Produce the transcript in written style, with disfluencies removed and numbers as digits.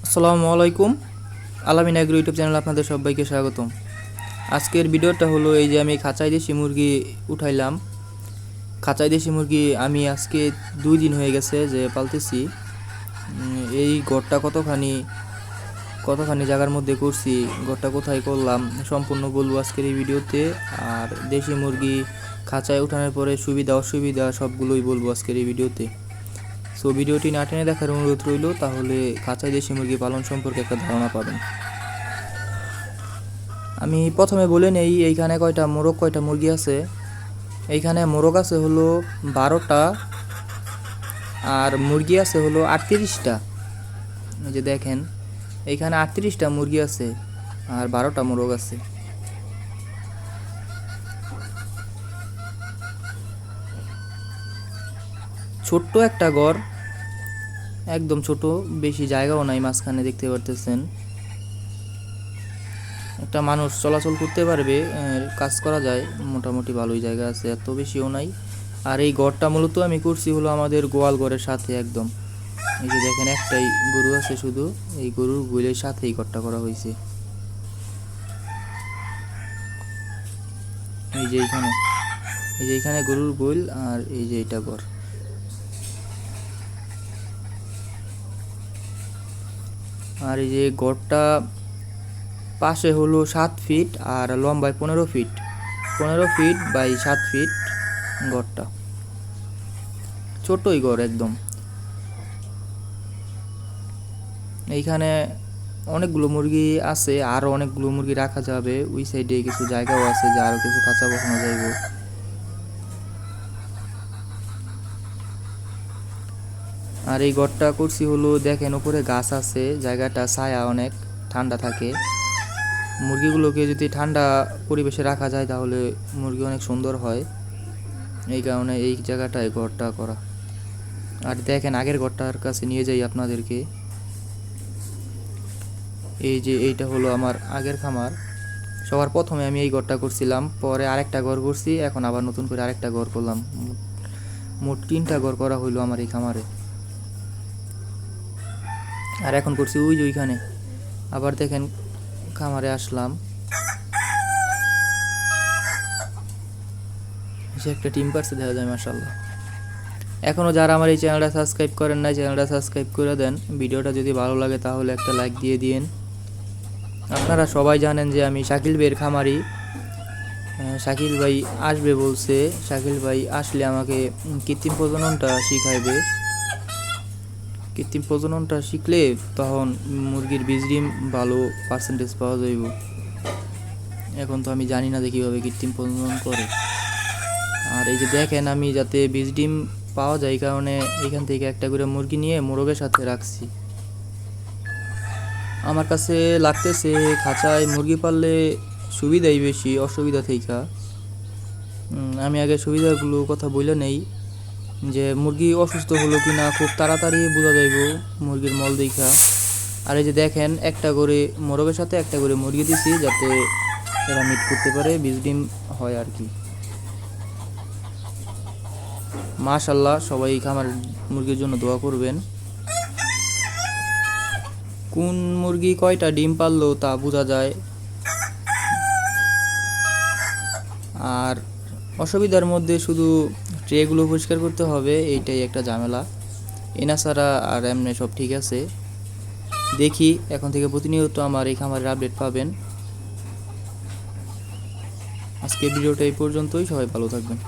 আসসালামু আলাইকুম। আলামিন এগ্রো ইউটিউব চ্যানেলে আপনাদের সবাইকে স্বাগতম। আজকের ভিডিওটা হলো এই যে আমি খাঁচায় দেশি মুরগি উঠাইলাম। খাঁচায় দেশি মুরগি আমি আজকে 2 দিন হয়ে গেছে যে পালতেছি। এই ঘরটা কতখানি জায়গার মধ্যে করছি, ঘরটা কোথায় করলাম সম্পূর্ণ বলবো আজকের এই ভিডিওতে। আর দেশি মুরগি খাঁচায় উঠানোর পরে সুবিধা অসুবিধা সবগুলোই বলবো আজকের এই ভিডিওতে। সো ভিডিওটি না টেনে দেখার অনুরোধ রইল, তাহলে খাঁচায় দেশি মুরগি পালন সম্পর্কে একটা ধারণা পাবেন। আমি প্রথমে বলে নেই এইখানে কয়টা মুরগি আছে। এইখানে মোরগ আছে হলো 12টা আর মুরগি আছে হলো 38টা। এই যে দেখেন এইখানে 38টা মুরগি আছে আর 12টা মোরগ আছে। ছোট্ট একটা ঘর, একদম ছোট, বেশি জায়গাও নাই মাঝখানে, দেখতে পারতেছেন। একটা মানুষ চলাচল করতে পারবে, কাজ করা যায়, মোটামুটি ভালোই জায়গা আছে, এত বেশিও নাই। আর এই ঘরটা মূলত আমি করছি হলো আমাদের গোয়াল ঘরের সাথে একদম। এই যে দেখেন একটাই গরু আছে শুধু, এই গরুর গোয়ালের সাথে এই ঘরটা করা হয়েছে। এই যে এইখানে গরুর গোয়াল আর এই যে এটা ঘর। আর এই যে ঘরটা পাশে হলো 7 ফিট আর লম্বায় 15 ফিট, 15 ফিট বাই 7 ফিট ঘরটা। ছোটই ঘর একদম। এইখানে অনেকগুলো মুরগি আছে, আরও অনেকগুলো মুরগি রাখা যাবে। ওই সাইডে কিছু জায়গাও আছে যে আরও কিছু খাঁচা বসানো যাইব। আর এই ঘরটা করছি হলো দেখেন উপরে গাছ আছে, জায়গাটা ছায়া, অনেক ঠান্ডা থাকে। মুরগিগুলোকে যদি ঠান্ডা পরিবেশে রাখা যায় তাহলে মুরগি অনেক সুন্দর হয়, এই কারণে এই জায়গাটায় ঘরটা করা। আর দেখেন আগের ঘরটার কাছে নিয়ে যাই আপনাদেরকে। এই যে এইটা হলো আমার আগের খামার। সবার প্রথমে আমি এই ঘরটা করছিলাম, পরে আরেকটা ঘর করছি, এখন আবার নতুন করে আরেকটা ঘর করলাম। মোট 3টা ঘর করা হইলো আমার এই খামারে। আর এখন করছি ওই যে ওইখানে। আবার দেখেন খামারে আসলাম, সে একটা টিম পারছে দেখা যায়, মাশাআল্লাহ। এখনও যারা আমার এই চ্যানেলটা সাবস্ক্রাইব করেন নাই, চ্যানেলটা সাবস্ক্রাইব করে দেন। ভিডিওটা যদি ভালো লাগে তাহলে একটা লাইক দিয়ে দিন। আপনারা সবাই জানেন যে আমি শাকিল ভাইয়ের খামারি। শাকিল ভাই আসবে বলছে, শাকিল ভাই আসলে আমাকে কৃত্রিম প্রজননটা শিখাইবে। কৃত্রিম প্রজননটা শিখলে তখন মুরগির বীজ ডিম ভালো পার্সেন্টেজ পাওয়া যাইব। এখন তো আমি জানি না যে কীভাবে কৃত্রিম প্রজনন করে। আর এই যে দেখেন আমি যাতে বীজ ডিম পাওয়া যায় এই কারণে এখান থেকে একটা করে মুরগি নিয়ে মোরগের সাথে রাখছি। আমার কাছে লাগতেছে খাঁচায় মুরগি পাললে সুবিধাই বেশি অসুবিধা থেকে। আমি আগে সুবিধাগুলো কথা বলে নেই, যে মুরগি অসুস্থ হলো কি না খুব তাড়াতাড়ি বোঝা যাইব মুরগির মল দেখা। আর এই যে দেখেন একটা করে মোরগের সাথে একটা করে মুরগি দিছি যাতে এরা মিট করতে পারে, বীজ ডিম হয় আর কি। মাশাআল্লাহ, সবাই খামার মুরগির জন্য দোয়া করবেন। কোন মুরগি কয়টা ডিম পারলো তা বোঝা যায়। আর অসুবিধার মধ্যে শুধু ট্রেগুলো পরিষ্কার করতে হবে, এইটাই একটা ঝামেলা। এনাছাড়া আর এমনি সব ঠিক আছে। দেখি এখন থেকে প্রতিনিয়ত আমার এই খামারের আপডেট পাবেন। আজকে ভিডিওটা এই পর্যন্তই, সবাই ভালো থাকবেন।